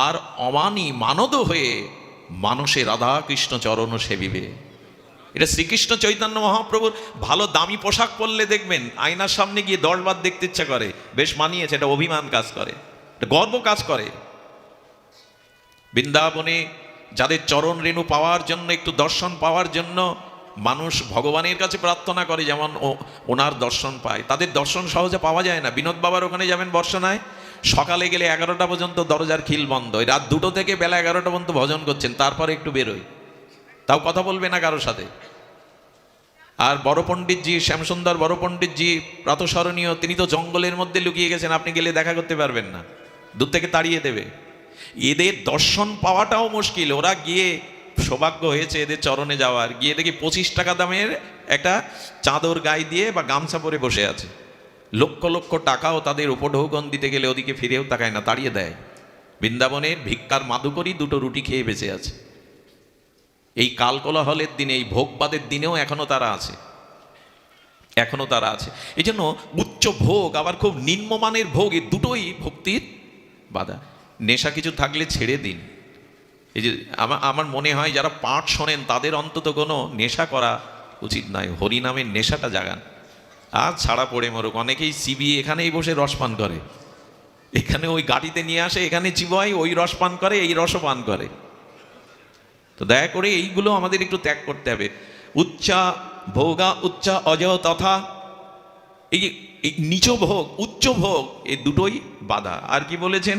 আর অমানি মানদ হয়ে মানুষে রাধা কৃষ্ণ চরণ সেবিবে। এটা শ্রীকৃষ্ণ চৈতন্য মহাপ্রভুর। ভালো দামি পোশাক পরলে দেখবেন আয়নার সামনে গিয়ে 10 বার দেখতে ইচ্ছা করে, বেশ মানিয়েছে, এটা অভিমান কাজ করে, এটা গর্ব কাজ করে। বৃন্দাবনে যাদের চরণ রেণু পাওয়ার জন্য, একটু দর্শন পাওয়ার জন্য মানুষ ভগবানের কাছে প্রার্থনা করে, যেমন ওনার দর্শন পায়, তাদের দর্শন সহজে পাওয়া যায় না। বিনোদ বাবার ওখানে যাবেন বর্ষনায়, সকালে গেলে 11টা পর্যন্ত দরজার খিল বন্ধ, রাত 2টো থেকে বেলা 11টা পর্যন্ত ভজন করছেন, তারপরে একটু বেরোয়, তাও কথা বলবে না কারোর সাথে। আর বড় পণ্ডিতজি, শ্যামসুন্দর বড় পণ্ডিতজি প্রাতঃস্মরণীয়, তিনি তো জঙ্গলের মধ্যে লুকিয়ে গেছেন, আপনি গেলে দেখা করতে পারবেন না, দূর থেকে তাড়িয়ে দেবে। এদের দর্শন পাওয়াটাও মুশকিল। ওরা গিয়ে সৌভাগ্য হয়েছে এদের চরণে যাওয়ার, গিয়ে দেখি 25 টাকা দামের একটা চাদর গায়ে দিয়ে বা গামছা পরে বসে আছে, লক্ষ লক্ষ টাকাও তাদের উপঢৌকন দিতে গেলে ওদিকে ফিরেও তাকায় না, তাড়িয়ে দেয়। বৃন্দাবনের ভিক্ষার মাদুকরি 2টো রুটি খেয়ে বেঁচে আছে। এই কালকোলাহলের দিনে, এই ভোগবাদের দিনেও এখনো তারা আছে, এখনো তারা আছে। এই জন্য উচ্চ ভোগ আবার খুব নিম্নমানের ভোগ, এই দুটোই ভক্তির বাধা। নেশা কিছু থাকলে ছেড়ে দিন। এই যে আমার মনে হয় যারা পাঠ শোনেন তাদের অন্তত কোনো নেশা করা উচিত নয়, হরিনামের নেশাটা জাগান। আর ছাড়া পড়ে মরুক। অনেকেই চিবিয়ে এখানেই বসে রস পান করে, এখানে ওই গাড়িতে নিয়ে আসে, এখানে চিবায়, ওই রস পান করে, এই রসও পান করে। তো দয়া করে এইগুলো আমাদের একটু ত্যাগ করতে হবে। উচ্চা ভোগা উচ্চা অজয় তথা, এই নিচ ভোগ উচ্চ ভোগ, এই দুটোই বাধা। আর কি বলেছেন,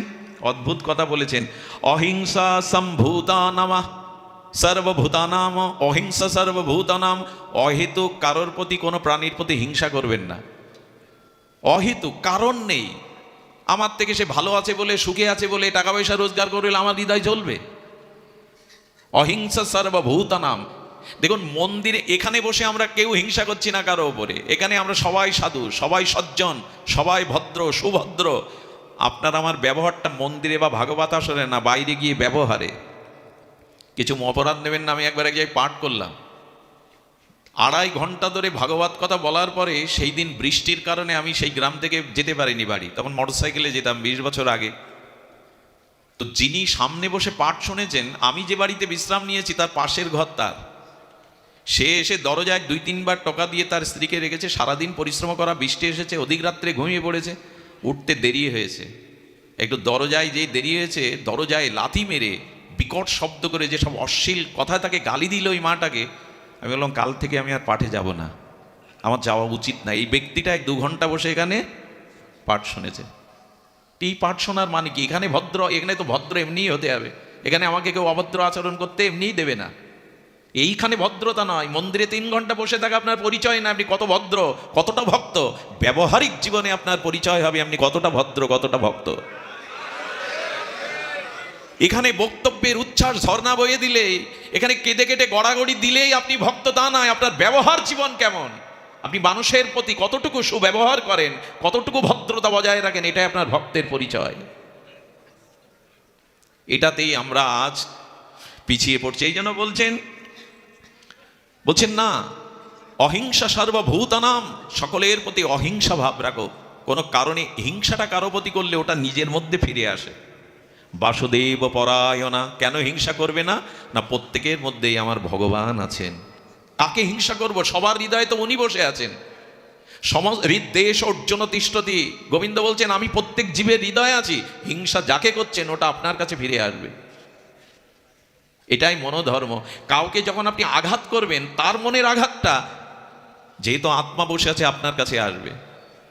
অদ্ভুত কথা বলেছেন, অহিংসা সম্ভূতানাম সর্বভূতানাম, অহিংসা সর্বভূতানাম। অহেতুক কারোর প্রতি, কোনো প্রাণীর প্রতি হিংসা করবেন না। অহেতুক, কারণ নেই। আমার থেকে সে ভালো আছে বলে, সুখে আছে বলে, টাকা পয়সা রোজগার করলে আমার হৃদয় জ্বলবে। অহিংসা সর্বভূতানাম। দেখুন মন্দিরে এখানে বসে আমরা কেউ হিংসা করছি না কারো ওপরে, এখানে আমরা সবাই সাধু, সবাই সজ্জন, সবাই ভদ্র সুভদ্র। আপনার আমার ব্যবহারটা মন্দিরে বা ভাগবত আসরে না, বাইরে গিয়ে ব্যবহারে। কিছু অপরাধ নেবেন না। আমি একবার এক জায়গায় পাঠ করলাম, 2.5 ঘন্টা ধরে ভাগবত কথা বলার পরে সেই দিন বৃষ্টির কারণে আমি সেই গ্রাম থেকে যেতে পারিনি বাড়ি, তখন মোটরসাইকেলে যেতাম 20 বছর আগে। তো যিনি সামনে বসে পাঠ শুনেছেন, আমি যে বাড়িতে বিশ্রাম নিয়েছি তার পাশের ঘর তার, সে এসে দরজায় 2-3 বার টোকা দিয়ে তার স্ত্রীকে রেখেছে। সারাদিন পরিশ্রম করা, বৃষ্টি এসেছে, অধিক রাত্রে ঘুমিয়ে পড়েছে, উঠতে দেরি হয়েছে। একটু দরজায় যেই দেরি হয়েছে, দরজায় লাথি মেরে বিকট শব্দ করে যেসব অশ্লীল কথা তাকে গালি দিল ওই মাটাকে। আমি বললাম কাল থেকে আমি আর পাঠে যাব না, আমার যাওয়া উচিত না। এই ব্যক্তিটা 1-2 ঘন্টা বসে এখানে পাঠ শুনেছে। এই পাঠ শোনার মানে কি? এখানে ভদ্র, এখানে তো ভদ্র এমনিই হতে হবে, এখানে আমাকে কেউ অভদ্র আচরণ করতে এমনিই দেবে না। এইখানে ভদ্রতা নয়, মন্দিরে 3 ঘন্টা বসে থাকা আপনার পরিচয় না, আপনি কত ভদ্র, কতটা ভক্ত। ব্যবহারিক জীবনে আপনার পরিচয় হবে আপনি কতটা ভদ্র, কতটা ভক্ত। এখানে বক্তব্যের উচ্ছ্বাস ঝর্ণা বয়ে দিলে, এখানে কেঁদে কেটে গড়াগড়ি দিলেই আপনি ভক্ত তা নয়। আপনার ব্যবহার জীবন কেমন, আপনি মানুষের প্রতি কতটুকু সুব্যবহার করেন, কতটুকু ভদ্রতা বজায় রাখেন, এটাই আপনার ভক্তের পরিচয়। এটাতেই আমরা আজ পিছিয়ে পড়ছি। এই জন্য বলছেন না, অহিংসা সর্বভূতানাম, সকলের প্রতি অহিংসা ভাব রাখো। কোনো কারণে হিংসাটা কারো প্রতি করলে ওটা নিজের মধ্যে ফিরে আসে। বাসুদেব পরায়ণা, কেন হিংসা করবে না? না প্রত্যেকের মধ্যেই আমার ভগবান আছেন, কাকে হিংসা করব? সবার হৃদয়ে তো উনি বসে আছেন। হৃদ্দেশ অর্জুন তিষ্ঠতি, গোবিন্দ বলছেন আমি প্রত্যেক জীবের হৃদয়ে আছি। হিংসা যাকে করছেন ওটা আপনার কাছে ফিরে আসবে। এটাই মনোধর্ম। কাউকে যখন আপনি আঘাত করবেন, তার মনের আঘাতটা যেহেতু আত্মা বসে আছে আপনার কাছে আসবে।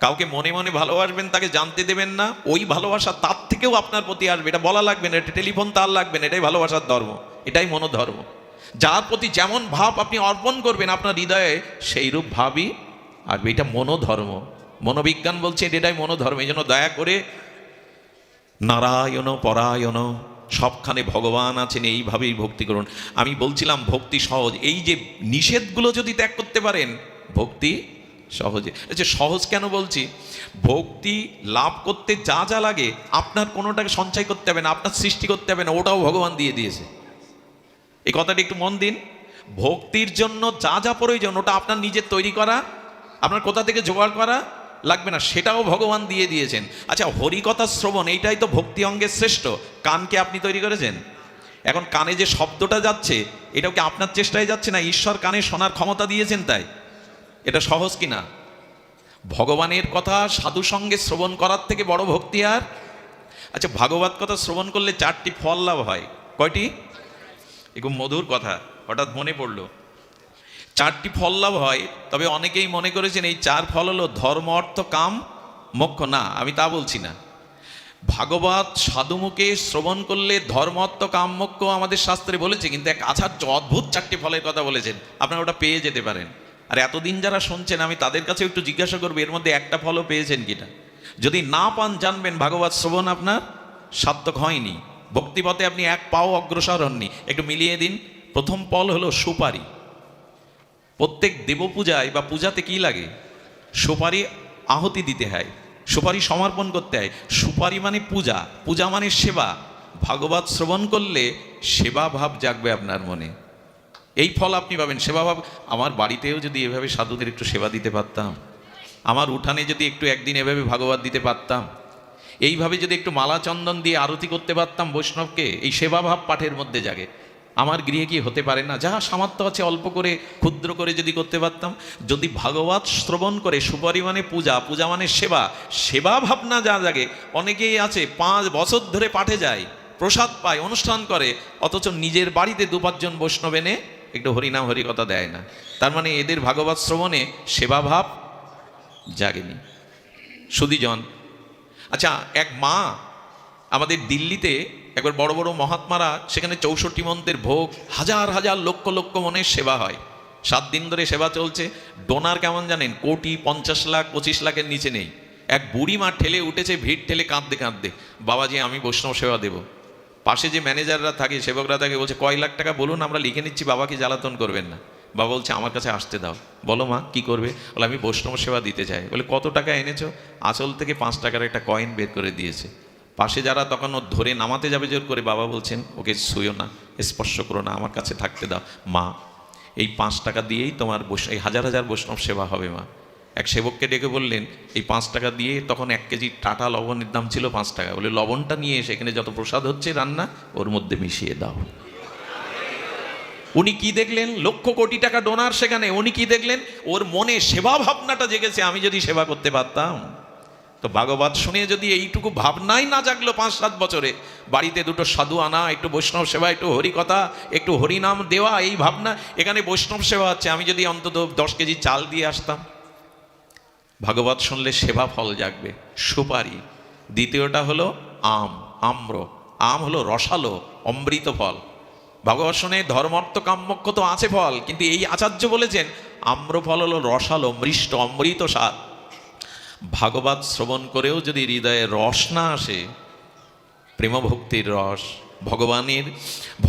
কাউকে মনে মনে ভালোবাসবেন, তাকে জানতে দেবেন না, ওই ভালোবাসা তার থেকেও আপনার প্রতি আসবে। এটা বলা লাগবে না, এটা টেলিফোন তার লাগবে না, এটাই ভালোবাসার ধর্ম, এটাই মনোধর্ম। যার প্রতি যেমন ভাব আপনি অর্পণ করবেন, আপনার হৃদয়ে সেই রূপ ভাবই আসবে। এটা মনোধর্ম। মনোবিজ্ঞান বলছে এটাই মনোধর্ম। এই জন্য দয়া করে নারায়ণ পরায়ণ, সবখানে ভগবান আছেন, এইভাবেই ভক্তি করুন। আমি বলছিলাম ভক্তি সহজ। এই যে নিষেধগুলো যদি ত্যাগ করতে পারেন, ভক্তি সহজে। আচ্ছা সহজ কেন বলছি? ভক্তি লাভ করতে যা যা লাগে আপনার কোনোটাকে সঞ্চয় করতে হবে না, আপনার সৃষ্টি করতে হবে না, ওটাও ভগবান দিয়ে দিয়েছে। এই কথাটা একটু মন দিন। ভক্তির জন্য যা যা প্রয়োজন ওটা আপনার নিজের তৈরি করা, আপনার কোথা থেকে জোগাড় করা লাগবে না, সেটাও ভগবান দিয়ে দিয়েছেন। আচ্ছা, হরিকথা শ্রবণ এইটাই তো ভক্তি অঙ্গের শ্রেষ্ঠ। কানকে আপনি তৈরি করেছেন। এখন কানে যে শব্দটা যাচ্ছে, এটাও কি আপনার চেষ্টায় যাচ্ছে না? ঈশ্বর কানে শোনার ক্ষমতা দিয়েছেন, তাই এটা সহজ কিনা? ভগবানের কথা সাধু সঙ্গে শ্রবণ করার থেকে বড় ভক্তি আর? আচ্ছা, ভাগবত কথা শ্রবণ করলে 4টি ফল লাভ হয়। কয়টি? এরকম মধুর কথা হঠাৎ মনে পড়লো। 4টি ফল লাভ হয়। তবে অনেকেই মনে করেছেন এই 4 ফল হলো ধর্ম, অর্থ, কাম, মোক্ষ। না, আমি তা বলছি না। ভাগবত সাধুমুখে শ্রবণ করলে ধর্ম, অর্থ, কাম, মোক্ষ আমাদের শাস্ত্রে বলেছে, কিন্তু এক আচার্য অদ্ভুত 4টি ফলের কথা বলেছেন, আপনারা ওটা পেয়ে যেতে পারেন। আর এতদিন যারা শুনছেন, আমি তাদের কাছে একটু জিজ্ঞাসা করবো এর মধ্যে একটা ফলও পেয়েছেন কিনা। যদি না পান, জানবেন ভাগবত শ্রবণ আপনার সার্থক হয়নি, ভক্তিপথে আপনি এক পাও অগ্রসর হননি। একটু মিলিয়ে দিন। প্রথম ফল হলো সুপারি। প্রত্যেক দেবপূজায় বা পূজাতে কি লাগে? সুপারি আহুতি দিতে হয়, সুপারি সমর্পণ করতে হয়। সুপারি মানে পূজা, পূজা মানে সেবা। ভাগবত শ্রবণ করলে সেবা ভাব জাগবে আপনার মনে, এই ফল আপনি পাবেন, সেবা ভাব। আমার বাড়িতেও যদি এভাবে সাধুদের একটু সেবা দিতে পারতাম, আমার উঠানে যদি একটু একদিন এভাবে ভাগবত দিতে পারতাম, এইভাবে যদি একটু মালা চন্দন দিয়ে আরতি করতে পারতাম বৈষ্ণবকে, এই সেবা ভাব পাঠের মধ্যে জাগে। আমার গৃহে কি হতে পারে না? যাহা সামর্থ্য আছে অল্প করে, ক্ষুদ্র করে যদি করতে পারতাম। যদি ভাগবত শ্রবণ করে, সুপারি মানে পূজা, পূজা মানে সেবা, সেবা ভাবনা যা জাগে। অনেকেই আছে 5 বছর ধরে পাঠে যায়, প্রসাদ পায়, অনুষ্ঠান করে, অথচ নিজের বাড়িতে 2-5 জন বৈষ্ণব এনে একটু হরিনাম হরিকথা দেয় না। তার মানে এদের ভাগবত শ্রবণে সেবা ভাব জাগেনি। সুধীজন, আচ্ছা, এক মা আমাদের দিল্লিতে একবার বড় বড় মহাত্মারা, সেখানে 64 মন্ত্রের ভোগ, হাজার হাজার লক্ষ লক্ষ মনের সেবা হয়। 7 দিন ধরে সেবা চলছে। ডোনার কেমন জানেন? কোটি, 50 লাখ, 25 লাখের নিচে নেই। এক বুড়ি মা ঠেলে উঠেছে, ভিড় ঠেলে কাঁদতে কাঁদতে, বাবাজি আমি বৈষ্ণব সেবা দেব। পাশে যে ম্যানেজাররা থাকে, সেবকরা থাকে, বলছে কয় লাখ টাকা বলুন, আমরা লিখে নিচ্ছি, বাবাকে জ্বালাতন করবেন না। বাবা বলছে আমার কাছে আসতে দাও। বলো মা কি করবে? বলে আমি বৈষ্ণব সেবা দিতে চাই। বলে কত টাকা এনেছো? আঁচল থেকে 5 টাকার একটা কয়েন বের করে দিয়েছে। পাশে যারা তখন ও ধরে নামাতে যাবে জোর করে, বাবা বলছেন ওকে ছুঁয়ো না, স্পর্শ করো না, আমার কাছে থাকতে দাও। মা, এই 5 টাকা দিয়েই তোমার এই হাজার হাজার বৈষ্ণব সেবা হবে মা। এক সেবককে ডেকে বললেন এই 5 টাকা দিয়ে, তখন 1 কেজি টাটা লবণের দাম ছিল 5 টাকা। বলে লবণটা নিয়ে এসে এখানে যত প্রসাদ হচ্ছে রান্না, ওর মধ্যে মিশিয়ে দাও। উনি কি দেখলেন? লক্ষ কোটি টাকা ডোনার সেখানে। উনি কি দেখলেন? ওর মনে সেবা ভাবনাটা জেগেছে, আমি যদি সেবা করতে পারতাম। তো ভাগবত শুনে যদি এইটুকু ভাবনাই না জাগলো 5-7 বছরে, বাড়িতে 2টো সাধু আনা, একটু বৈষ্ণব সেবা, একটু হরিকথা, একটু হরিনাম দেওয়া, এই ভাবনা, এখানে বৈষ্ণব সেবা হচ্ছে, আমি যদি অন্তত 10 কেজি চাল দিয়ে আসতাম। ভাগবত শুনলে সেবা ফল জাগবে। সুপারি। দ্বিতীয়টা হলো আম, আম্র। আম হলো রসালো, অমৃত ফল। ভাগবত শুনে ধর্ম, অর্থ, কাম, মোক্ষ তো আছে ফল, কিন্তু এই আচার্য বলেছেন আম্র ফল হলো রসালো, মৃষ্ট, অমৃত স্বাদ। ভাগবত শ্রবণ করেও যদি হৃদয়ে রস না আসে, প্রেম ভক্তির রস,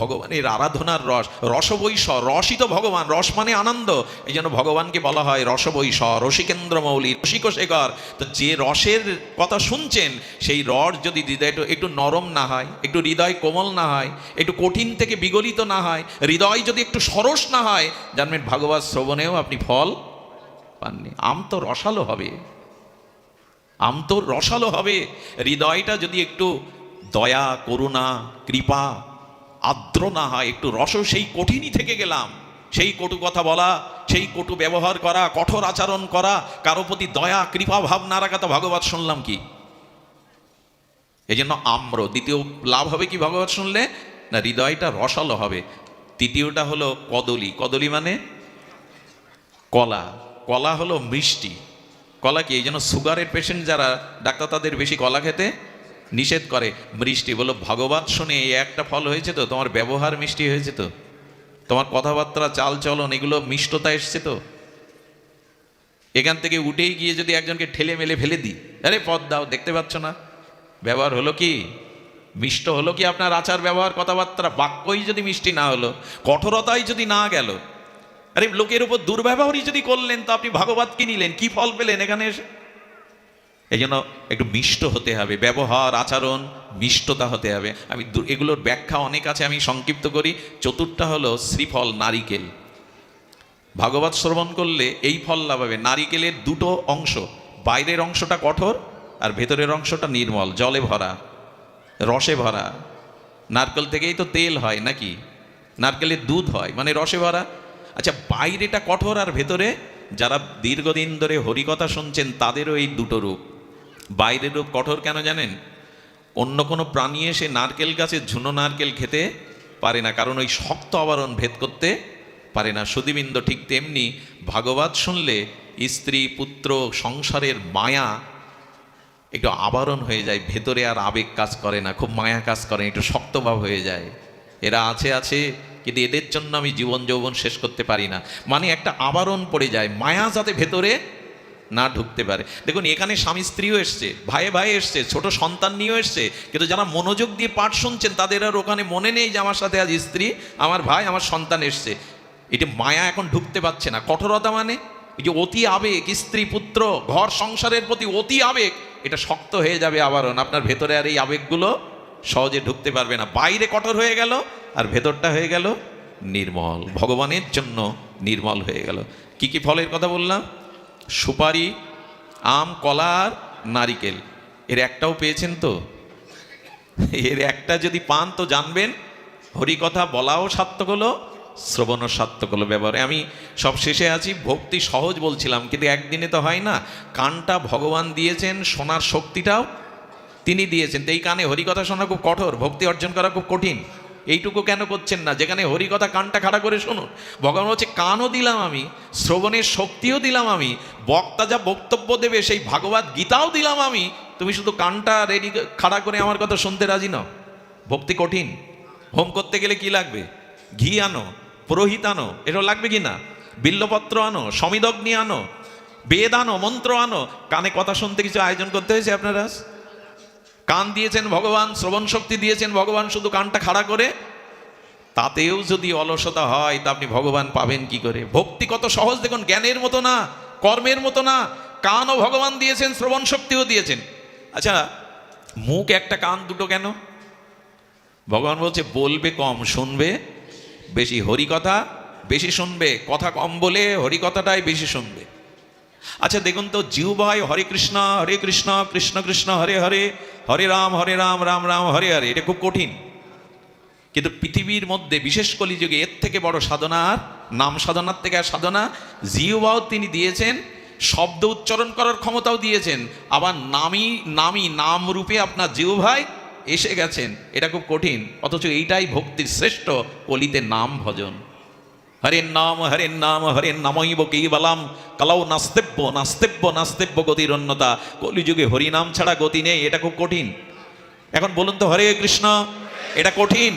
ভগবানের আরাধনার রস, রসবৈষ, রসই তো ভগবান, রস মানে আনন্দ। এই জন্য ভগবানকে বলা হয় রসবৈষ, রসিকেন্দ্র মৌলি, রসিক শেখর। তো যে রসের কথা শুনছেন, সেই রস যদি হৃদয় একটু নরম না হয়, একটু হৃদয় কোমল না হয়, একটু কঠিন থেকে বিগলিত না হয়, হৃদয় যদি একটু সরস না হয়, জানবেন ভাগবত শ্রবণেও আপনি ফল পাননি। আম তো রসালো হবে, আম তো রসালো হবে। হৃদয়টা যদি একটু দয়া, করুণা, কৃপা, আর্দ্র না হয়, একটু রস, সেই কঠিনই থেকে গেলাম, সেই কটু কথা বলা, সেই কটু ব্যবহার করা, কঠোর আচরণ করা, কারো প্রতি দয়া, কৃপা ভাব না রাখা, তো ভাগবত শুনলাম কি? এই জন্য আম্র। দ্বিতীয় লাভ হবে কি ভাগবত শুনলে? না, হৃদয়টা রসালো হবে। তৃতীয়টা হলো কদলী। কদলী মানে কলা। কলা হলো মিষ্টি। কলা কি? এই জন্য সুগারের পেশেন্ট যারা, ডাক্তার তাদের বেশি কলা খেতে নিষেধ করে। মিষ্টি বলো, ভাগবত শুনে এই একটা ফল হয়েছে তো, তোমার ব্যবহার মিষ্টি হয়েছে তো, তোমার কথাবার্তা, চাল চলন, এগুলো মিষ্টতা এসছে তো। এখান থেকে উঠেই গিয়ে যদি একজনকে ঠেলে মেলে ফেলে দিই, আরে পদ দাও, দেখতে পাচ্ছ না, ব্যবহার হলো কি? মিষ্ট হলো কি আপনার আচার ব্যবহার, কথাবার্তা, বাক্যই যদি মিষ্টি না হলো, কঠোরতাই যদি না গেল, আরে লোকের উপর দুর্ব্যবহারই যদি করলেন, তো আপনি ভাগবত কি নিলেন? কি ফল পেলেন এখানে এসে? এই জন্য একটু মিষ্ট হতে হবে, ব্যবহার, আচরণ, মিষ্টতা হতে হবে। আমি এগুলোর ব্যাখ্যা অনেক আছে, আমি সংক্ষিপ্ত করি। চতুর্থটা হলো শ্রীফল, নারিকেল। ভাগবত শ্রবণ করলে এই ফল লাভ হবে। নারিকেলের 2টো অংশ, বাইরের অংশটা কঠোর আর ভেতরের অংশটা নির্মল, জলে ভরা, রসে ভরা। নারকেল থেকেই তো তেল হয় নাকি, নারকেলের দুধ হয়, মানে রসে ভরা। আচ্ছা, বাইরেটা কঠোর আর ভেতরে, যারা দীর্ঘদিন ধরে হরিকথা শুনছেন তাদেরও এই দুটো রূপ। বাইরের রূপ কঠোর কেন জানেন? অন্য কোনো প্রাণী এসে নারকেল গাছের ঝুনো নারকেল খেতে পারে না, কারণ ওই শক্ত আবরণ ভেদ করতে পারে না। সুধীবৃন্দ, ঠিক তেমনি ভাগবত শুনলে স্ত্রী পুত্র সংসারের মায়া একটু আবরণ হয়ে যায়, ভেতরে আর আবেগ কাজ করে না, খুব মায়া কাজ করে, একটু শক্তভাব হয়ে যায়। এরা আছে কিন্তু এদের জন্য আমি জীবন যৌবন শেষ করতে পারি না, মানে একটা আবরণ পড়ে যায়, মায়া যাতে ভেতরে না ঢুকতে পারে। দেখুন, এখানে স্বামী স্ত্রীও এসছে, ভাইয়ে ভাই এসছে, ছোট সন্তান নিয়েও এসছে, কিন্তু যারা মনোযোগ দিয়ে পাঠ শুনছেন তাদের আর ওখানে মনে নেই যে আমার সাথে আজ স্ত্রী, আমার ভাই, আমার সন্তান এসছে। এটা মায়া এখন ঢুকতে পারছে না। কঠোরতা মানে এই যে অতি আবেগ, স্ত্রী পুত্র ঘর সংসারের প্রতি অতি আবেগ, এটা শক্ত হয়ে যাবে আবরণ, আপনার ভেতরে আর এই আবেগগুলো সহজে ঢুকতে পারবে না। বাইরে কঠোর হয়ে গেল আর ভেতরটা হয়ে গেল নির্মল, ভগবানের জন্য নির্মল হয়ে গেল। কি কি ফলের কথা বললাম? সুপারি, আম, কলা আর নারিকেল। এর একটাও পেয়েছেন তো? এর একটা যদি পান তো জানবেন হরিকথা বলাও সার্থক হলো, শ্রবণও সার্থক হলো। ব্যবহারে আমি সব শেষে আছি, ভক্তি সহজ বলছিলাম, কিন্তু একদিনে তো হয় না। কানটা ভগবান দিয়েছেন, শোনার শক্তিটাও তিনি দিয়েছেন। তো এই কানে হরিকথা শোনা খুব কঠোর, ভক্তি অর্জন করা খুব কঠিন। এইটুকু কেন করছেন না? যেখানে হরিকথা কানটা খাড়া করে শুনুন। ভগবান বলছে কানও দিলাম আমি, শ্রবণের শক্তিও দিলাম আমি, বক্তা যা বক্তব্য দেবে সেই ভাগবত গীতাও দিলাম আমি, তুমি শুধু কানটা রেডি খাড়া করে আমার কথা শুনতে রাজি নও। ভক্তি কঠিন। হোম করতে গেলে কি লাগবে? ঘি আনো, পুরোহিত আনো, এটা লাগবে কি না? বিল্লপত্র আনো, সমিদগ্নি আনো, বেদ আনো, মন্ত্র আনো। কানে কথা শুনতে কিছু আয়োজন করতে হয়েছে আপনারা? কান দিয়েছেন ভগবান, শ্রবণ শক্তি দিয়েছেন ভগবান, শুধু কানটা খাড়া করে, তাতেও যদি অলসতা হয় তা আপনি ভগবান পাবেন কি করে? ভক্তি কত সহজ দেখুন, জ্ঞানের মতো না, কর্মের মতো না। কানও ভগবান দিয়েছেন, শ্রবণ শক্তিও দিয়েছেন। আচ্ছা, মুখ একটা, কান দুটো কেন? ভগবান বলছে বলবে কম, শুনবে বেশি। হরিকথা বেশি শুনবে, কথা কম বলে হরিকথাটাই বেশি শুনবে। আচ্ছা দেখুন তো, জিহ্বায় হরে কৃষ্ণ কৃষ্ণ কৃষ্ণ হরে হরে, হরে রাম রাম রাম হরে হরে, এটা খুব কঠিন। কিন্তু পৃথিবীর মধ্যে বিশেষ কলিযুগে এর থেকে বড় সাধনা আর নাম সাধনার থেকে আর সাধনা। জিহ্বাও তিনি দিয়েছেন, শব্দ উচ্চারণ করার ক্ষমতাও দিয়েছেন, আবার নাম রূপে আপনার জিহ্বায় এসে গেছেন। এটা খুব কঠিন, অথচ এইটাই ভক্তির শ্রেষ্ঠ। কলিতে নাম ভজন, হরের নাম হরের নামইব কেবলম কালাও নাস্তেব্য গতির অন্যতা। কলিযুগে হরিনাম ছাড়া গতি নেই, এটা খুব কঠিন। এখন বলুন তো, হরে কৃষ্ণ, এটা কঠিন,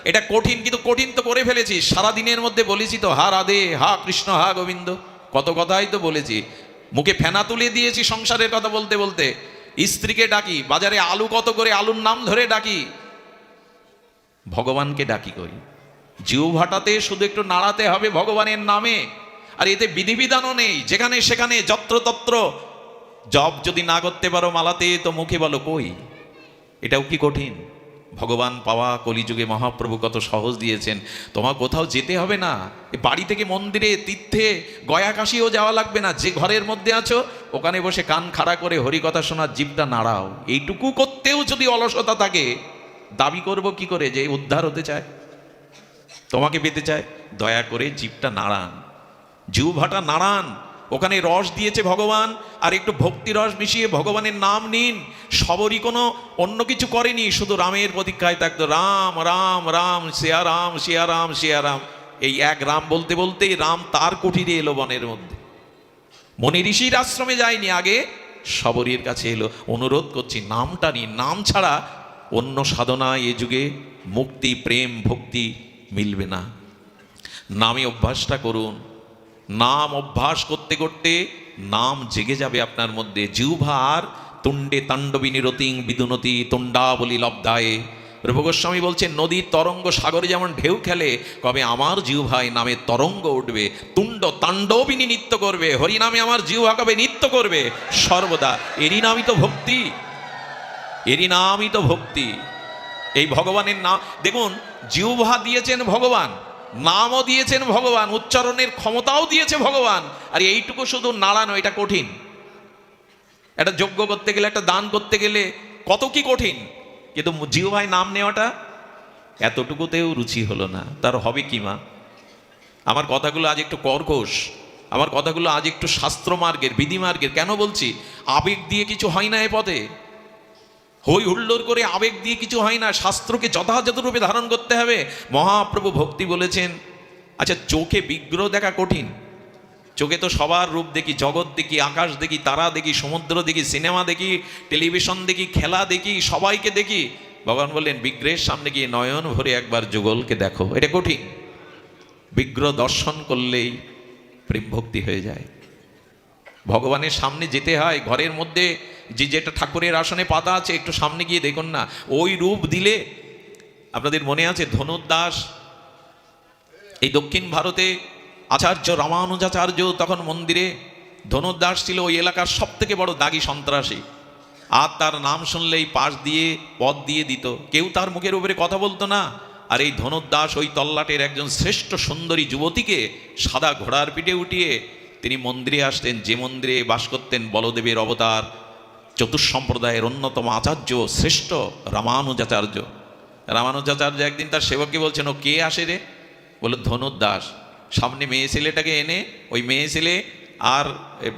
এটা কঠিন, কিন্তু কঠিন তো করে ফেলেছি। সারাদিনের মধ্যে বলেছি তো হা রাধে, হা কৃষ্ণ, হা গোবিন্দ, কত কথাই তো বলেছি। মুখে ফেনা তুলে দিয়েছি সংসারের কথা বলতে বলতে। স্ত্রীকে ডাকি, বাজারে আলু কত করে, আলুর নাম ধরে ডাকি। ভগবানকে ডাকি কই? জিহ্বাটাতে শুধু একটু নাড়াতে হবে ভগবানের নামে, আর এতে বিধিবিধানও নেই। যেখানে সেখানে যত্রতত্র জপ যদি না করতে পারো মালাতে, তো মুখে বলো কই। এটাও কি কঠিন? ভগবান পাওয়া কলিযুগে মহাপ্রভু কত সহজ দিয়েছেন। তোমার কোথাও যেতে হবে না, বাড়ি থেকে মন্দিরে, তীর্থে, গয়া কাশিও যাওয়া লাগবে না। যে ঘরের মধ্যে আছো ওখানে বসে কান খাড়া করে হরিকথা শোনার জিভটা নাড়াও। এইটুকু করতেও যদি অলসতা থাকে, দাবি করব কি করে যে উদ্ধার হতে চায়, তোমাকে পেতে চায়? দয়া করে জিভটা নাড়ান, জিহ্বাটা নাড়ান। ওখানে রস দিয়েছে ভগবান, আর একটু ভক্তি রস মিশিয়ে ভগবানের নাম নিন। সবরই কোনো অন্য কিছু করেনি, শুধু রামের প্রতীক্ষায় থাকতো। রাম রাম রাম, সিয়া রাম সিয়া রাম সিয়া রাম। এই এক রাম বলতে বলতেই রাম তার কুঠিরে এলো বনের মধ্যে। মনি ঋষির আশ্রমে যায়নি, আগে সবরীর কাছে এলো। অনুরোধ করছি নামটা নিন, নাম ছাড়া অন্য সাধনা এ যুগে মুক্তি, প্রেম, ভক্তি মিলবে না। নামে অভ্যাসটা করুন। নাম অভ্যাস করতে করতে নাম জেগে যাবে আপনার মধ্যে। জিহ্বার তুণ্ডে তাণ্ডবিনী রতিং বিদুনতি তুণ্ডাবলী লব্ধায়ে। রূপ গোস্বামী বলছেন নদীর তরঙ্গ সাগরে যেমন ঢেউ খেলে, কবে আমার জিহ্বায় নামের তরঙ্গ উঠবে, তুণ্ড তাণ্ডবিনী নৃত্য করবে, হরিনামে আমার জিহ্বা কবে নৃত্য করবে সর্বদা। এরই নামই তো ভক্তি, এরই নামই তো ভক্তি। এই ভগবানের নাম দেখুন, জিহ্বা দিয়েছেন ভগবান, নামও দিয়েছেন ভগবান, উচ্চারণের ক্ষমতাও দিয়েছে ভগবান, আর এইটুকু শুধু নাড়ানো, এটা কঠিন। একটা যজ্ঞ করতে গেলে, একটা দান করতে গেলে কত কি কঠিন, কিন্তু জিহ্বায় নাম নেওয়াটা এতটুকুতেও রুচি হলো না। তার হবে কি মা? আমার কথাগুলো আজ একটু কর্কশ, আমার কথাগুলো আজ একটু শাস্ত্র মার্গের, বিধি মার্গের। কেন বলছি? আবেগ দিয়ে কিছু হয় না এ পথে, হই হুল্লোড় করে আবেগ দিয়ে কিছু হয় না। শাস্ত্রকে যথাযথ রূপে ধারণ করতে হবে। মহাপ্রভু ভক্তি বলেছেন, আচ্ছা চোখে বিগ্রহ দেখা কঠিন, চোখে তো সবার রূপ দেখি, জগৎ দেখি, আকাশ দেখি, তারা দেখি, সমুদ্র দেখি, সিনেমা দেখি, টেলিভিশন দেখি, খেলা দেখি, সবাইকে দেখি। ভগবান বললেন বিগ্রহের সামনে গিয়ে নয়ন ভরে একবার যুগলকে দেখো, এটা কঠিন। বিগ্রহ দর্শন করলেই প্রেম ভক্তি হয়ে যায়। ভগবানের সামনে যেতে হয়, ঘরের মধ্যে যেটা ঠাকুরের আসনে পাতা আছে একটু সামনে গিয়ে দেখুন না, ওই রূপ দিলে। আপনাদের মনে আছে ধনুর্দাস, এই দক্ষিণ ভারতে আচার্য রামানুজাচার্য তখন মন্দিরে, ধনুর্দাস ছিল ওই এলাকার সব থেকে বড় দাগী সন্ত্রাসী। আর তার নাম শুনলেই পাশ দিয়ে পথ দিয়ে দিত, কেউ তার মুখের উপরে কথা বলতো না। আর এই ধনুর্দাস ওই তল্লাটের একজন শ্রেষ্ঠ সুন্দরী যুবতীকে সাদা ঘোড়ার পিঠে উঠিয়ে তিনি মন্দিরে আসতেন, যে মন্দিরে বাস করতেন বলদেবের অবতার, চতুর্সম্প্রদায়ের অন্যতম আচার্য শ্রেষ্ঠ রামানুজাচার্য। রামানুজাচার্য একদিন তার সেবককে বলছেন, ও কে আসে রে? বলল ধনুর্দাস। সামনে মেয়ে ছেলেটাকে এনে ওই মেয়ে ছেলে আর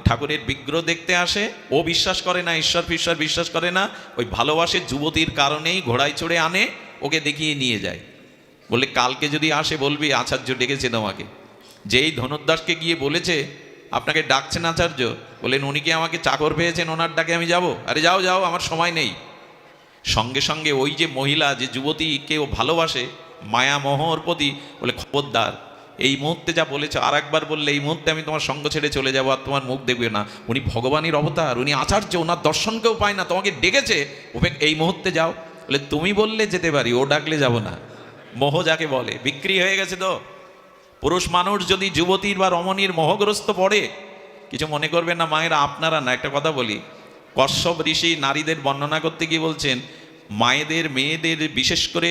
ঠাকুরের বিগ্রহ দেখতে আসে। ও বিশ্বাস করে না, ঈশ্বর ফিশ্বর বিশ্বাস করে না, ওই ভালোবাসে যুবতীর কারণেই ঘোড়ায় চড়ে আনে, ওকে দেখিয়ে নিয়ে যায়। বলে কালকে যদি আসে বলবি আচার্য ডেকেছে তোমাকে। যেই ধনুর্দাসকে গিয়ে বলেছে আপনাকে ডাকছেন আচার্য, বলেন উনি কি আমাকে চাকর পেয়েছেন, ওনার ডাকে আমি যাব? আরে যাও যাও, আমার সময় নেই। সঙ্গে সঙ্গে ওই যে মহিলা, যে যুবতীকে ও ভালোবাসে মায়া মোহর প্রতি, বলে খবরদার, এই মুহূর্তে যা বলেছে আর একবার বললে এই মুহূর্তে আমি তোমার সঙ্গ ছেড়ে চলে যাবো, আর তোমার মুখ দেখবে না। উনি ভগবানের অবতার, উনি আচার্য, ওনার দর্শনকেও পায় না, তোমাকে ডেকেছে, ওকে এই মুহূর্তে যাও। বলে তুমি বললে যেতে পারি, ও ডাকলে যাব না। মোহ যাকে বলে, বিক্রি হয়ে গেছে তো। পুরুষ মানুষ যদি যুবতীর বা রমণীর মোহগ্রস্ত পড়ে, কিছু মনে করবেন না মায়েরা, আপনারা না, একটা কথা বলি, কশ্যপ ঋষি নারীদের বর্ণনা করতে গিয়ে বলছেন, মায়েদের, মেয়েদের, বিশেষ করে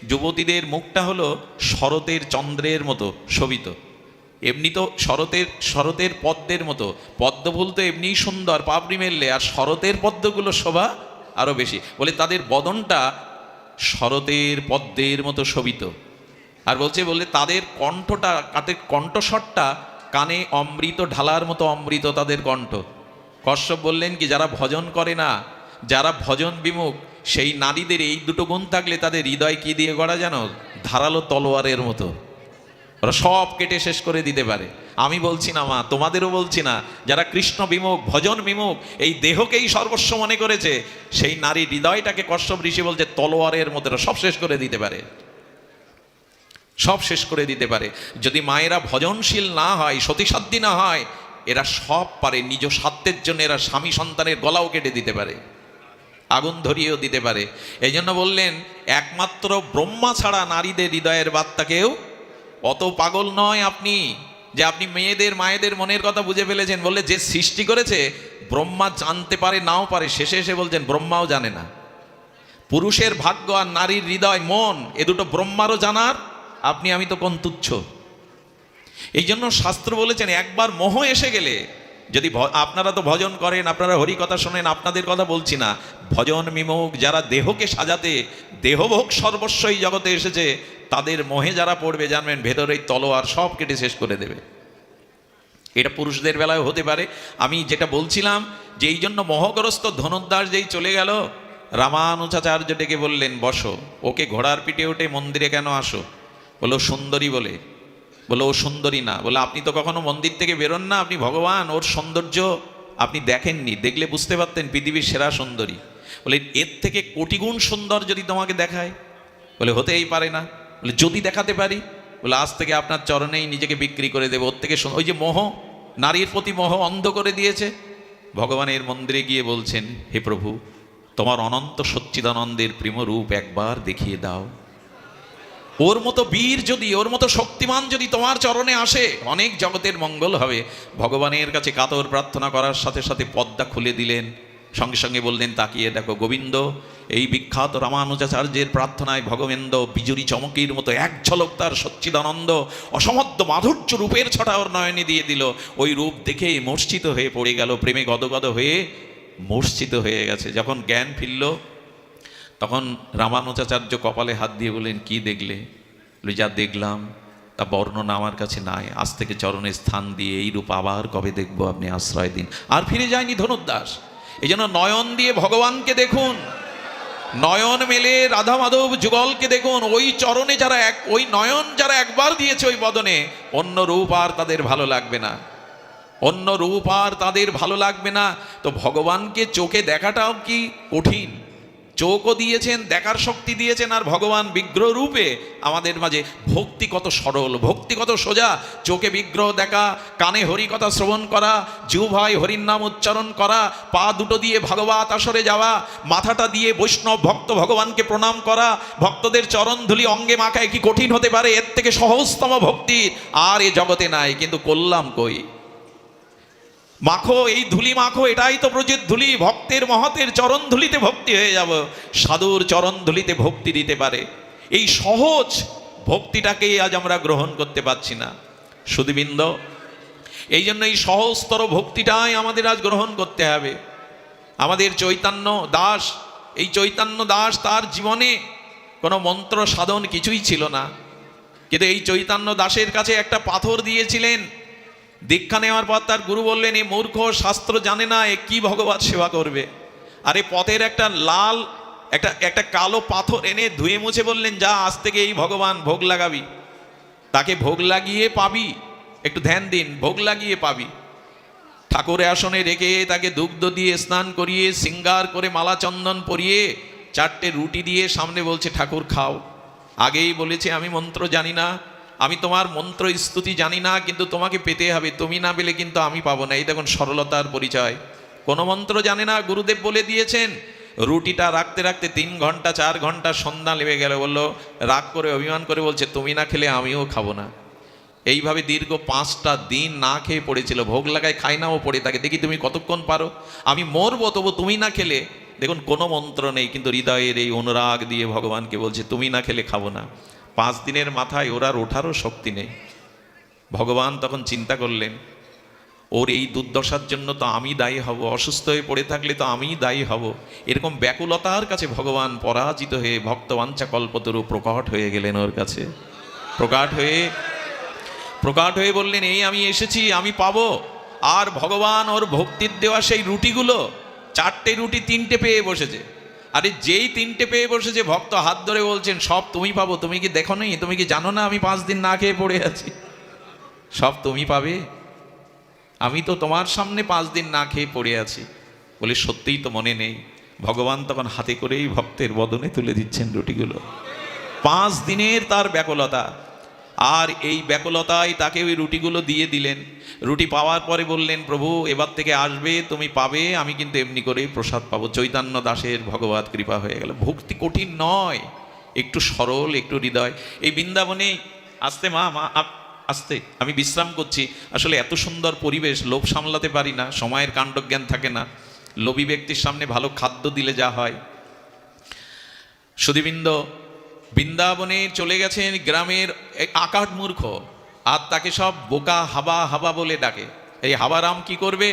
যুবতীদের মুখটা হলো শরতের চন্দ্রের মতো শোভিত। এমনি তো শরতের পদ্মের মতো, পদ্মফুল তো এমনিই সুন্দর পাপড়ি মেললে, আর শরতের পদ্মগুলো শোভা আরও বেশি। বলে তাদের বদনটা শরতের পদ্মের মতো শোভিত। আর বলে তাদের কণ্ঠটা, তাদের কণ্ঠস্বরটা কানে অমৃত ঢালার মতো অমৃত তাদের কণ্ঠ। কশ্যপ বললেন কি, যারা ভজন করে না, যারা ভজন বিমুখ, সেই নারীদের এই দুটো গুণ থাকলে তাদের হৃদয় কি দিয়ে গড়া জানো? ধারালো তলোয়ারের মতো, ওরা সব কেটে শেষ করে দিতে পারে। আমি বলছি না মা, তোমাদেরও বলছি না, যারা কৃষ্ণ বিমুখ, ভজন বিমুখ, এই দেহকেই সর্বস্ব মনে করেছে, সেই নারী হৃদয়টাকে কশ্যপ ঋষি বলছে তলোয়ারের মতো, সব শেষ করে দিতে পারে, সব শেষ করে দিতে পারে। যদি মায়েরা ভজনশীল না হয়, সতীসাধ্যী না হয়, এরা সব পারে। নিজ স্বার্থের জন্য এরা স্বামী সন্তানের গলাও কেটে দিতে পারে, আগুন ধরিয়েও দিতে পারে। এই জন্য বললেন একমাত্র ব্রহ্মা ছাড়া নারীদের হৃদয়ের বার্তাকেও অত পাগল নয় আপনি, যে আপনি মেয়েদের মায়েদের মনের কথা বুঝে ফেলেছেন। বললে যে সৃষ্টি করেছে ব্রহ্মা জানতে পারে নাও পারে, শেষে এসে বলছেন ব্রহ্মাও জানে না। পুরুষের ভাগ্য আর নারীর হৃদয় মন, এ দুটো ব্রহ্মারও জানার, আপনি আমি তো কোন তুচ্ছ। এই জন্য শাস্ত্র বলেছেন একবার মোহ এসে গেলে, যদি আপনারা তো ভজন করেন, আপনারা হরি কথা শোনেন, আপনাদের কথা বলছি না, ভজন বিমুখ যারা দেহকে সাজাতে, দেহভোগ সর্বস্বই জগতে এসেছে, তাদের মোহে যারা পড়বে জানবেন ভেতরেই তলোয়ার সব কেটে শেষ করে দেবে। এটা পুরুষদের বেলায় হতে পারে। আমি যেটা বলছিলাম যে এই জন্য মোহগ্রস্ত ধনুর্দাস যেই চলে গেল, রামানুজাচার্য ডেকে বললেন বসো। ওকে ঘোড়ার পিঠে উঠে মন্দিরে কেন আসো? বলো সুন্দরী বলে। বলো ও সুন্দরী না। বলে আপনি তো কখনো মন্দির থেকে বেরোন না, আপনি ভগবান, ওর সৌন্দর্য আপনি দেখেননি, দেখলে বুঝতে পারতেন পৃথিবীর সেরা সুন্দরী। বলে এর থেকে কোটি গুণ সুন্দর যদি তোমাকে দেখায়? বলে হতেই পারে না। বলে যদি দেখাতে পারি? বলে আজ থেকে আপনার চরণেই নিজেকে বিক্রি করে দেবে। ওর থেকে ওই যে মোহ, নারীর প্রতি মোহ অন্ধ করে দিয়েছে। ভগবানের মন্দিরে গিয়ে বলছেন, হে প্রভু, তোমার অনন্ত সচ্চিদানন্দের প্রেমরূপ একবার দেখিয়ে দাও। ওর মতো বীর যদি, ওর মতো শক্তিমান যদি তোমার চরণে আসে, অনেক জগতের মঙ্গল হবে। ভগবানের কাছে কাতর প্রার্থনা করার সাথে সাথে পদ্মা খুলে দিলেন। সঙ্গে সঙ্গে বললেন তাকিয়ে দেখো গোবিন্দ। এই বিখ্যাত রামানুজাচার্যের প্রার্থনায় ভগবেন্দ্র বিজুরি চমকির মতো এক ঝলক তার সচ্চিদানন্দ অসমদ্য মাধুর্য রূপের ছটা ওর নয়নে দিয়ে দিল। ওই রূপ দেখে মূর্ছিত হয়ে পড়ে গেল, প্রেমে গদগদ হয়ে মূর্ছিত হয়ে গেছে। যখন জ্ঞান ফিরল তখন রামানুজাচার্য কপালে হাত দিয়ে বললেন, কি দেখলে? বলে, যা দেখলাম তা বর্ণনা আমার কাছে নাই, আজ থেকে চরণে স্থান দিয়ে এই রূপ আবার কবে দেখবো, আপনি আশ্রয় দিন। আর ফিরে যায়নি ধনুর্দাস। এই জন্য নয়ন দিয়ে ভগবানকে দেখুন, নয়ন মেলে রাধা মাধব যুগলকে দেখুন। ওই চরণে যারা ওই নয়ন যারা একবার দিয়েছে ওই বদনে, অন্য রূপ আর তাদের ভালো লাগবে না, অন্য রূপ আর তাদের ভালো লাগবে না। তো ভগবানকে চোখে দেখাটাও কি কঠিন? চোখও দিয়েছেন, দেখার শক্তি দিয়েছেন, আর ভগবান বিগ্রহ রূপে আমাদের মাঝে। ভক্তি কত সরল, ভক্তি কত সোজা। চোখে বিগ্রহ দেখা, কানে হরি কথা শ্রবণ করা, জিহ্বায় হরির নাম উচ্চারণ করা, পা দুটো দিয়ে ভাগবত আসরে যাওয়া, মাথাটা দিয়ে বৈষ্ণব ভক্ত ভগবানকে প্রণাম করা, ভক্তদের চরণ ধুলি অঙ্গে মাখায়, কি কঠিন হতে পারে? এর থেকে সহজতম ভক্তি আর এ জগতে নাই। কিন্তু করলাম কই? মাখো, এই ধুলি মাখো, এটাই তো ব্রজের ধুলি। ভক্তের মহতের চরণ ধুলিতে ভক্তি হয়ে যাব, সাধুর চরণ ধুলিতে ভক্তি দিতে পারে। এই সহজ ভক্তিটাকেই আজ আমরা গ্রহণ করতে পারছি না সুধীবৃন্দ। এই জন্য এই সহজতর ভক্তিটাই আমাদের আজ গ্রহণ করতে হবে। আমাদের চৈতন্য দাস, এই চৈতন্য দাস তার জীবনে কোনো মন্ত্র সাধন কিছুই ছিল না, কিন্তু এই চৈতন্য দাসের কাছে একটা পাথর দিয়েছিলেন। দীক্ষা নেওয়ার পর তার গুরু বললেন, এ মূর্খ, শাস্ত্র জানে না, এ কি ভগবত সেবা করবে? আরে পথের একটা লাল একটা কালো পাথর এনে ধুয়ে মুছে বললেন, যা আজ থেকে এই ভগবান ভোগ লাগাবি, তাকে ভোগ লাগিয়ে পাবি, একটু ধ্যান দিন, ভোগ লাগিয়ে পাবি। ঠাকুরের আসনে রেখে তাকে দুগ্ধ দিয়ে স্নান করিয়ে শৃঙ্গার করে মালা চন্দন পরিয়ে 4টে রুটি দিয়ে সামনে বলছে, ঠাকুর খাও। আগেই বলেছে, আমি মন্ত্র জানি না, আমি তোমার মন্ত্র স্তুতি জানি না, কিন্তু তোমাকে পেতে হবে, তুমি না পেলে কিন্তু আমি পাবো না। এই দেখুন সরলতার পরিচয়। কোনো মন্ত্র জানে না, গুরুদেব বলে দিয়েছেন। রুটিটা রাখতে রাখতে 3 ঘন্টা 4 ঘন্টা সন্ধ্যা লেগে গেল। বললো, রাগ করে অভিমান করে বলছে, তুমি না খেলে আমিও খাবো না। এইভাবে দীর্ঘ 5টা দিন না খেয়ে পড়েছিল। ভোগ লাগায় খায় না, ও পড়ে থাকে, দেখি তুমি কতক্ষণ পারো, আমি মরবো তবু তুমি না খেলে। দেখুন কোনো মন্ত্র নেই, কিন্তু হৃদয়ের এই অনুরাগ দিয়ে ভগবানকে বলছে, তুমি না খেলে খাবো না। 5 দিনের মাথায় ওর আর ওঠারও শক্তি নেই। ভগবান তখন চিন্তা করলেন, ওর এই দুর্দশার জন্য তো আমি দায়ী হব, অসুস্থ হয়ে পড়ে থাকলে তো আমিই দায়ী হব। এরকম ব্যাকুলতার কাছে ভগবান পরাজিত হয়ে ভক্তবাঞ্ছা কল্পতরু প্রকট হয়ে গেলেন ওর কাছে। প্রকট হয়ে বললেন, এই আমি এসেছি, আমি পাবো। আর ভগবান ওর ভক্তির দেওয়া সেই রুটিগুলো, 4টে রুটি 3টে পেয়ে বসেছে। আরে যেই 3টে পেয়ে বসেছে, ভক্ত হাত ধরে বলছেন, সব তুমি পাবো। তুমি কি দেখো নি? তুমি কি জানো না আমি 5 দিন না খেয়ে পড়ে আছি? সব তুমি পাবে, আমি তো তোমার সামনে 5 দিন না খেয়ে পড়ে আছি। বলে, সত্যিই তো মনে নেই। ভগবান তখন হাতে করেই ভক্তের বদনে তুলে দিচ্ছেন রুটিগুলো। 5 দিনের তার ব্যাকুলতা, আর এই ব্যাকুলতায় তাকে ওই রুটিগুলো দিয়ে দিলেন। রুটি পাওয়ার পরে বললেন, প্রভু এবার থেকে আসবে, তুমি পাবে, আমি কিন্তু এমনি করেই প্রসাদ পাবো। চৈতন্য দাসের ভগবত কৃপা হয়ে গেল। ভক্তি কঠিন নয়, একটু সরল, একটু হৃদয়। এই বৃন্দাবনে আসতে আসতে আমি বিশ্রাম করছি। আসলে এত সুন্দর পরিবেশ, লোভ সামলাতে পারি না, সময়ের কাণ্ডজ্ঞান থাকে না। লোভী ব্যক্তির সামনে ভালো খাদ্য দিলে যা হয়। সুধীবৃন্দ, বৃন্দাবনে চলে গেছেন গ্রামের আকাট মূর্খ, আর তাকে সব বোকা হাবা হাবা বলে ডাকে। এই হাবারাম কি করবে?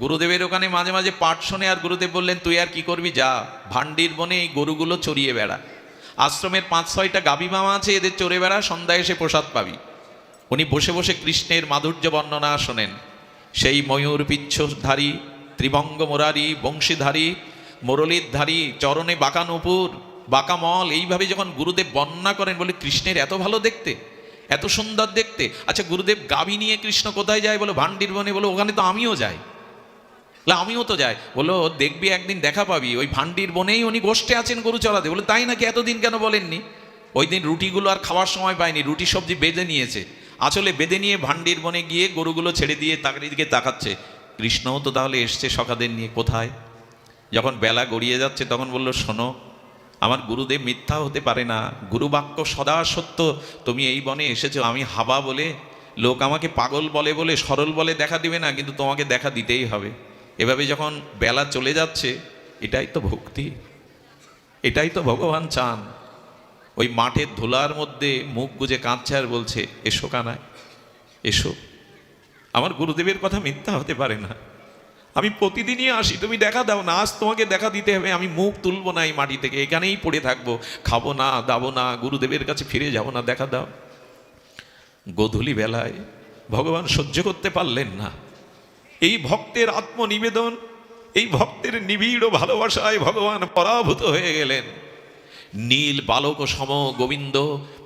গুরুদেবের ওখানে মাঝে মাঝে পাঠ শোনে, আর গুরুদেব বললেন, তুই আর কি করবি, যা ভান্ডির বনে এই গরুগুলো চড়িয়ে বেড়া। আশ্রমের 5-6টা গাভী মামা আছে, এদের চড়ে বেড়া, সন্ধ্যায় এসে প্রসাদ পাবি। উনি বসে বসে কৃষ্ণের মাধুর্য বর্ণনা শোনেন। সেই ময়ূর পিচ্ছধারী, ত্রিভঙ্গ মুরারি, বংশীধারী, মুরলীধারী, চরণে বাঁকা নুপুর, বাঁকা মল, এইভাবে যখন গুরুদেব বর্ণনা করেন, বলে কৃষ্ণের এত ভালো দেখতে, এত সুন্দর দেখতে। আচ্ছা গুরুদেব গাভী নিয়ে কৃষ্ণ কোথায় যায়? বলো ভান্ডির বনে। বলো ওখানে তো আমিও যাই। আমিও তো যাই। বলো দেখবি একদিন দেখা পাবি, ওই ভান্ডির বনেই উনি গোষ্ঠে আছেন গরু চড়াতে। বলে তাই নাকি? এতদিন কেন বলেননি? ওই দিন রুটিগুলো আর খাওয়ার সময় পায়নি, রুটি সবজি বেঁধে নিয়েছে, আসলে বেঁধে নিয়ে ভান্ডির বনে গিয়ে গরুগুলো ছেড়ে দিয়ে তাকে দিকে তাকাচ্ছে। কৃষ্ণও তো তাহলে এসছে সখাদের নিয়ে, কোথায়? যখন বেলা গড়িয়ে যাচ্ছে তখন বলল, শোনো, আমার গুরুদেব মিথ্যা হতে পারে না, গুরুবাক্য সদা সত্য। তুমি এই বনে এসেছো, আমি হাবা বলে, লোক আমাকে পাগল বলে বলে, সরল বলে দেখা দিবে না, কিন্তু তোমাকে দেখা দিতেই হবে। এভাবে যখন বেলা চলে যাচ্ছে, এটাই তো ভক্তি, এটাই তো ভগবান চান। ওই মাঠের ধুলার মধ্যে মুখ গুজে কাঁদছে আর বলছে, এসো কানায়, এসো। আমার গুরুদেবের কথা মিথ্যা হতে পারে না। আমি প্রতিদিনই আসি, তুমি দেখা দাও না, আজ তোমাকে দেখা দিতে হবে। আমি মুখ তুলবো না এই মাটি থেকে, এখানেই পড়ে থাকবো, খাবো না দাবো না, গুরুদেবের কাছে ফিরে যাব না, দেখা দাও। গোধূলি বেলায় ভগবান সহ্য করতে পারলেন না। এই ভক্তের আত্মনিবেদন, এই ভক্তের নিবিড় ভালোবাসায় ভগবান পরাভূত হয়ে গেলেন। নীল বালক সম গোবিন্দ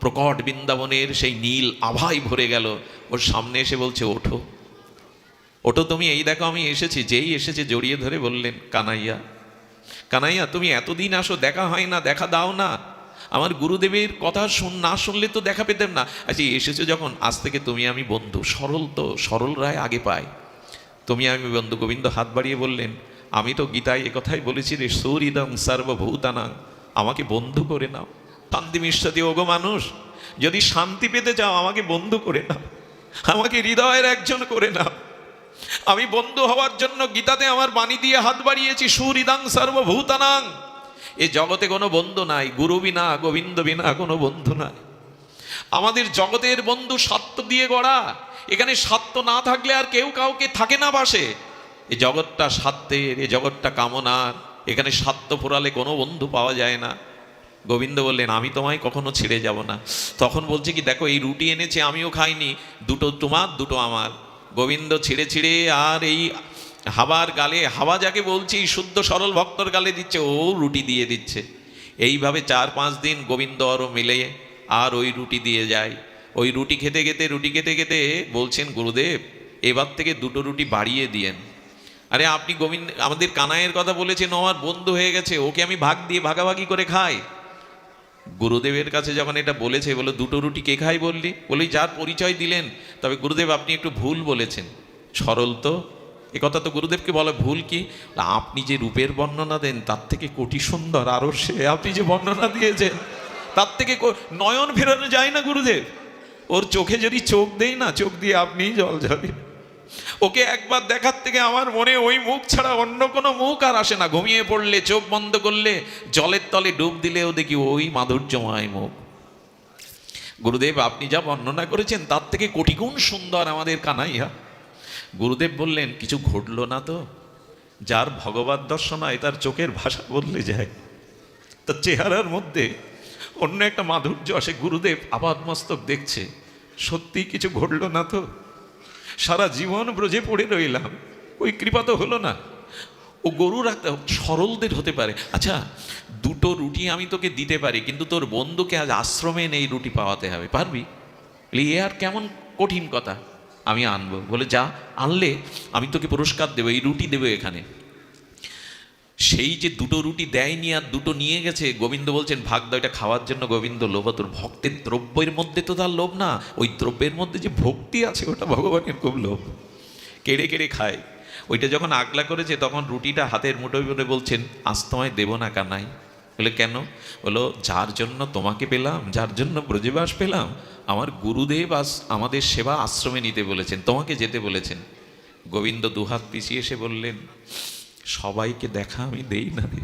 প্রকট বৃন্দাবনের সেই নীল আভায় ভরে গেল। ওর সামনে এসে বলছে, ওঠো ওঠো তুমি, এই দেখো আমি এসেছি। যেই এসেছে জড়িয়ে ধরে বললেন, কানাইয়া কানাইয়া, তুমি এতদিন আসো, দেখা হয় না, দেখা দাও না। আমার গুরুদেবের কথা না শুনলে তো দেখা পেতাম না। আচ্ছা এসেছো যখন, আজ থেকে তুমি আমি বন্ধু। সরল তো, সরল রায় আগে পায়। তুমি আমি বন্ধু। গোবিন্দ হাত বাড়িয়ে বললেন, আমি তো গীতায় একথাই বলেছি রে, সুহৃদং সর্বভূতানাং, আমাকে বন্ধু করে নাও। শান্তি মিষ্টি, ওগো মানুষ, যদি শান্তি পেতে চাও আমাকে বন্ধু করে নাও, আমাকে হৃদয়ের একজন করে নাও। আমি বন্ধু হওয়ার জন্য গীতাতে আমার বাণী দিয়ে হাত বাড়িয়েছি, সুহৃদং সর্বভূতানাং। এ জগতে কোনো বন্ধু নাই, গুরু বিনা গোবিন্দ বিনা কোনো বন্ধু নাই। আমাদের জগতের বন্ধু স্বার্থ দিয়ে গড়া। এখানে স্বার্থ না থাকলে আর কেউ কাউকে থাকে না বাসে। এ জগৎটা স্বার্থের, এ জগৎটা কামনার, এখানে স্বার্থ পোড়ালে কোনো বন্ধু পাওয়া যায় না। গোবিন্দ বললেন, আমি তোমায় কখনো ছেড়ে যাব না। তখন বলছে কি, দেখো এই রুটি এনেছে, আমিও খাইনি, দুটো তোমার দুটো আমার। গোবিন্দ ছিঁড়ে ছিঁড়ে আর এই হাওয়ার গালে, হাওয়া যাকে বলছি শুদ্ধ সরল ভক্তর গালে দিচ্ছে, ও রুটি দিয়ে দিচ্ছে। এইভাবে 4-5 দিন গোবিন্দ আরও মিলে আর ওই রুটি দিয়ে যায়। ওই রুটি খেতে খেতে বলছেন, গুরুদেব এবার থেকে 2টো রুটি বাড়িয়ে দিয়েন। আরে আপনি গোবিন্দ আমাদের কানাইয়ের কথা বলেছেন, ও আমার বন্ধু হয়ে গেছে, ওকে আমি ভাগ দিয়ে ভাগাভাগি করে খাই। গুরুদেবের কাছে যখন এটা বলেছে, বলো 2টো রুটি কে খাই বললি? বলি যার পরিচয় দিলেন। তবে গুরুদেব আপনি একটু ভুল বলেছেন। সরল তো, এ কথা তো গুরুদেবকে বলে, ভুল কি? আপনি যে রূপের বর্ণনা দেন তার থেকে কোটি সুন্দর, আরো সে আপনি যে বর্ণনা দিয়েছেন তার থেকে নয়ন ফেরানো যায় না গুরুদেব। ওর চোখে যদি চোখ দেই না, চোখ দিয়ে আপনিই জল ঝরে। ওকে একবার দেখার থেকে আমার মনে ওই মুখ ছাড়া অন্য কোনো মুখ আর আসে না। ঘুমিয়ে পড়লে, চোখ বন্ধ করলে, জলের তলে ডুব দিলেও দেখি ওই মাধুর্যময় মুখ। গুরুদেব আপনি যা বর্ণনা করেছেন তার থেকে কোটি গুণ সুন্দর আমাদের কানাইয়া। গুরুদেব বললেন, কিছু ঘটলো না তো? যার ভগবত দর্শন হয় তার চোখের ভাষা বদলে যায়, তার চেহারার মধ্যে অন্য একটা মাধুর্য আসে। গুরুদেব আপাদমস্তক দেখছে, সত্যি কিছু ঘটলো না তো? সারা জীবন ব্রজে পড়ে রইলাম, ওই কৃপা তো হলো না। ও গরু রাখতে সরলদের হতে পারে। আচ্ছা 2টো রুটি আমি তোকে দিতে পারি, কিন্তু তোর বন্ধুকে আজ আশ্রমে নেই রুটি পাওয়াতে হবে, পারবি? এ আর কেমন কঠিন কথা। আমি আনবো। বলে যা, আনলে আমি তোকে পুরস্কার দেবো, এই রুটি দেবো এখানে। সেই যে 2টো রুটি দেয়নি আর 2টো নিয়ে গেছে, গোবিন্দ বলছেন ভাগ দাও, এটা খাওয়ার জন্য। গোবিন্দ লোভ, তোর ভক্তের দ্রব্যের মধ্যে তো তার লোভ না, ওই দ্রব্যের মধ্যে যে ভক্তি আছে ওটা ভগবানের খুব লোভ। কেড়ে কেড়ে খায়। ওইটা যখন আগলা করেছে তখন রুটিটা হাতের মুঠোয় বলে বলছেন, আজ তোমায় দেবো না কানাই। বলে কেন? বলো যার জন্য তোমাকে পেলাম, যার জন্য ব্রজবাস পেলাম, আমার গুরুদেব আজ আমাদের সেবা আশ্রমে নিতে বলেছেন, তোমাকে যেতে বলেছেন। গোবিন্দ দুহাত পিছিয়ে এসে বললেন, সবাইকে দেখা আমি দেই না রে,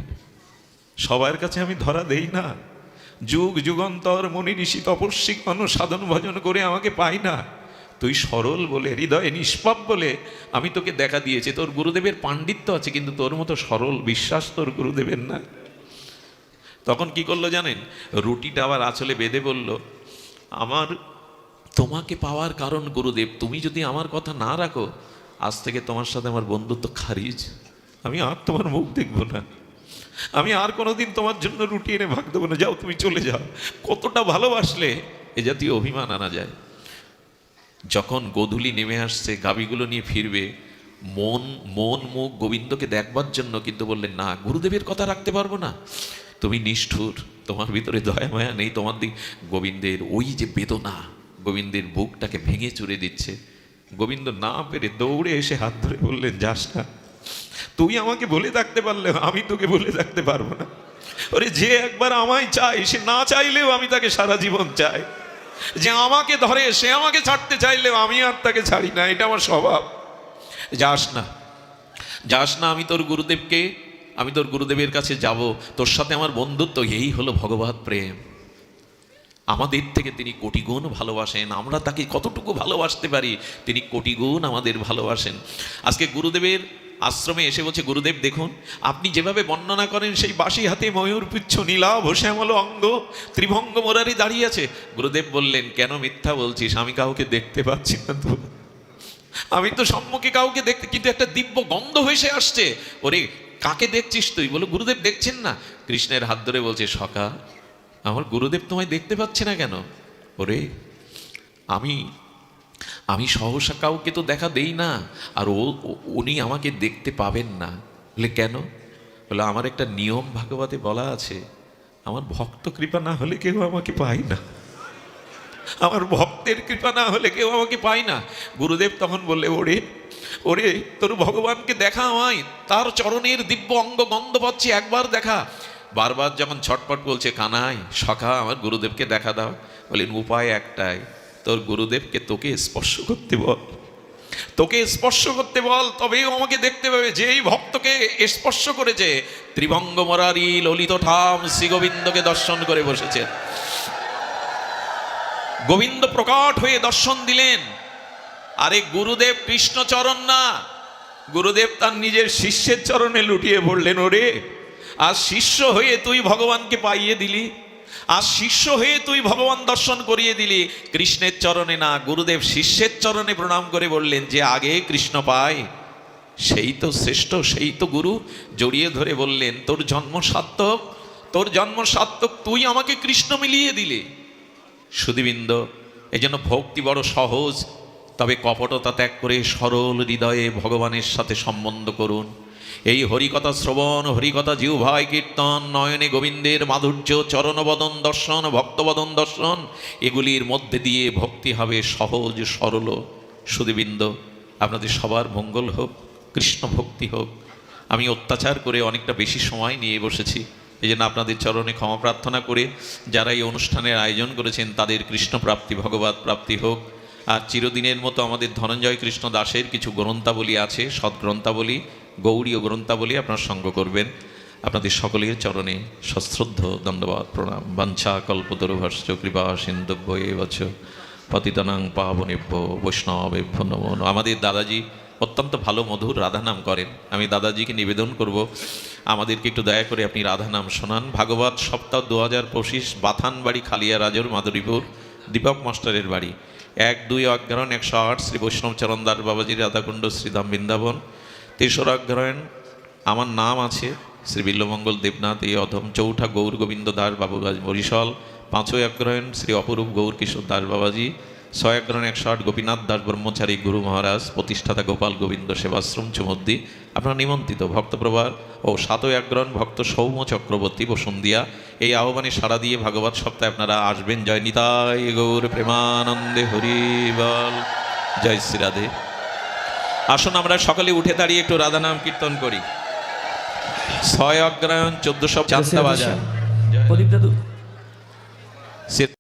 সবার কাছে আমি ধরা দেই না। যুগ যুগান্তর মুনি ঋষি তপস্বী মানুষ সাধন ভজন করে আমাকে পাই না। তুই সরল বলে, হৃদয়ে নিষ্পাপ বলে আমি তোকে দেখা দিয়েছি। তোর গুরুদেবের পাণ্ডিত্য আছে, কিন্তু তোর মতো সরল বিশ্বাস তোর গুরুদেবের না। তখন কি করলো জানেন? রুটিটা আবার আঁচলে বেঁধে বলল, আমার তোমাকে পাওয়ার কারণ গুরুদেব, তুমি যদি আমার কথা না রাখো, আজ থেকে তোমার সাথে আমার বন্ধুত্ব খারিজ। আমি আর তোমার মুখ দেখবো না, আমি আর কোনোদিন তোমার জন্য রুটি এনে ভাগ দেবো না, যাও তুমি চলে যাও। কতটা ভালোবাসলে এ জাতীয় অভিমান আনা যায়? যখন গোধূলি নেমে আসছে, গাভীগুলো নিয়ে ফিরবে, মন মুখ গোবিন্দকে দেখবার জন্য, কিন্তু বললেন না, গুরুদেবের কথা রাখতে পারবো না। তুমি নিষ্ঠুর, তোমার ভিতরে দয়া মায়া নেই, তোমার দিক। গোবিন্দের ওই যে বেদনা, গোবিন্দের বুকটাকে ভেঙে চুরে দিচ্ছে। গোবিন্দ না পেরে দৌড়ে এসে হাত ধরে বললেন, যাস না, তুই আমাকে বলে থাকতে পারলে আমি তোকে বলে থাকতে পারবো না। ওরে যে একবার আমায় চাই, সে না চাইলেও আমি তাকে সারা জীবন চাই। যে আমাকে ধরে, সে আমাকে ছাড়তে চাইলেও আমি আর তাকে ছাড়ি না, এটা আমার স্বভাব। যাস না, যাস না, আমি তোর গুরুদেবের কাছে যাব, তোর সাথে আমার বন্ধুত্ব। এই হলো ভগবৎ প্রেম। আমাদের থেকে তিনি কোটি গুণ ভালোবাসেন, আমরা তাকে কতটুকু ভালোবাসতে পারি, তিনি কোটি গুণ আমাদের ভালোবাসেন। আজকে গুরুদেবের আশ্রমে এসে বলছে, গুরুদেব দেখুন আপনি যেভাবে বর্ণনা করেন সেই বাঁশি হাতে ময়ূর পুচ্ছ নীলাভ শ্যামল অঙ্গ ত্রিভঙ্গ মোরারি দাঁড়িয়ে আছে। গুরুদেব বললেন, কেন মিথ্যা বলছিস, আমি কাউকে দেখতে পাচ্ছি না তো, আমি তো সম্মুখে কাউকে দেখতে, কিন্তু একটা দিব্য গন্ধ ভেসে আসছে। ওরে কাকে দেখছিস তুই? বলো, গুরুদেব দেখছেন না। কৃষ্ণের হাত ধরে বলছে, সখা আমার গুরুদেব তোমায় দেখতে পাচ্ছে না কেন? ওরে আমি আমি সহসা কাউকে তো দেখা দেই না, আর উনি আমাকে দেখতে পাবেন না। বলে কেন? বলে আমার একটা নিয়ম ভাগবতে বলা আছে, আমার ভক্ত কৃপা না হলে কেউ আমাকে পায় না, আমার ভক্তের কৃপা না হলে কেউ আমাকে পায় না। গুরুদেব তখন বললে, ওরে ওরে তোর ভগবানকে দেখা আমায়, তার চরণের দিব্য অঙ্গ গন্ধ পাচ্ছি, একবার দেখা। বারবার যখন ছটপট বলছে, কানাই সখা আমার গুরুদেবকে দেখা দাও। বলেন উপায় একটাই, তোর গুরুদেবকে তোকে স্পর্শ করতে বল, তোকে স্পর্শ করতে বল, তবেই আমাকে দেখতে পাবে। যেই ভক্তকে স্পর্শ করেছে, ত্রিভঙ্গ মরারি ললিত ঠাম শ্রী গোবিন্দকে দর্শন করে বসেছেন। গোবিন্দ প্রকট হয়ে দর্শন দিলেন। আরে গুরুদেব কৃষ্ণচরণ না, গুরুদেব তার নিজের শিষ্যের চরণে লুটিয়ে পড়লেন। ওরে আর শিষ্য হয়ে তুই ভগবানকে পাইয়ে দিলি, আর শিষ্য হয়ে তুই ভগবান দর্শন করিয়ে দিলি, কৃষ্ণের চরণে না। গুরুদেব শিষ্যের চরণে প্রণাম করে বললেন, যে আগে কৃষ্ণ পায় সেই তো শ্রেষ্ঠ, সেই তো গুরু। জড়িয়ে ধরে বললেন, তোর জন্ম সার্থক, তোর জন্ম সার্থক, তুই আমাকে কৃষ্ণ মিলিয়ে দিলে। সুধীবৃন্দ, এই জন্য ভক্তি বড় সহজ, তবে কপটতা ত্যাগ করে সরল হৃদয়ে ভগবানের সাথে সম্বন্ধ করুন। এই হরিকথা শ্রবণ, হরিকথা জিহ্বায় কীর্তন, নয়নে গোবিন্দের মাধুর্য, চরণবদন দর্শন, ভক্তবদন দর্শন, এগুলির মধ্যে দিয়ে ভক্তি হবে সহজ সরল। সুধীবৃন্দ, আপনাদের সবার মঙ্গল হোক, কৃষ্ণ ভক্তি হোক। আমি অত্যাচার করে অনেকটা বেশি সময় নিয়ে বসেছি, এই জন্য আপনাদের চরণে ক্ষমা প্রার্থনা করে যারা এই অনুষ্ঠানের আয়োজন করেছেন তাদের কৃষ্ণ প্রাপ্তি, ভগবত প্রাপ্তি হোক। আর চিরদিনের মতো আমাদের ধনঞ্জয় কৃষ্ণ দাসের কিছু গ্রন্থাবলী আছে, সদ্গ্রন্থাবলী, গৌড়ীয় গ্রন্থাবলী আপনার সঙ্গ করবেন। আপনাদের সকলের চরণে সশ্রদ্ধ দণ্ডবাদ প্রণাম। বাঞ্ছা কল্পতরুভশ্চ কৃপা সিন্ধুভ্য এব চ পতিতানাং পাবনেভ্য বৈষ্ণবেভ্য নমো নমঃ। আমাদের দাদাজি অত্যন্ত ভালো মধুর রাধা নাম করেন। আমি দাদাজিকে নিবেদন করব, আমাদেরকে একটু দয়া করে আপনি রাধা নাম শোনান। ভাগবত সপ্তাহ 2025, বাথান বাড়ি, খালিয়া রাজর, মাধুরীপুর, দীপক মাস্টারের বাড়ি, 1-2 অগ্রহণ 108 শ্রী বৈষ্ণব চরণদাস বাবাজি রাধাকুণ্ড শ্রীধাম বৃন্দাবন। 3 অগ্রহণ আমার নাম আছে শ্রী বিল্লমঙ্গল দেবনাথ এই অধম। 4 গৌর গোবিন্দ দাস বাবুগাজ বরিশাল। 5 অগ্রহণ শ্রী অপরূপ গৌর কিশোর দাস বাবাজি। 6 অগ্রহণ 108 গোপীনাথ দাস ব্রহ্মচারী গুরু মহারাজ, প্রতিষ্ঠাতা গোপাল গোবিন্দ সেবাশ্রম চুমদ্দি, আপনার নিমন্ত্রিত ভক্তপ্রভার। ও 7 অগ্রহণ ভক্ত সৌম্য চক্রবর্তী বসুন্দিয়া। এই আহ্বানে সাড়া দিয়ে ভাগবত সপ্তাহে আপনারা আসবেন। জয় নিতাই গৌর প্রেমানন্দে হরি বল। জয় শ্রী রাধে। আসুন আমরা সকলে উঠে দাঁড়িয়ে একটু রাধা নাম কীর্তন করি। 6 অগ্রহায়ণ 1400 চান্দা বাজার।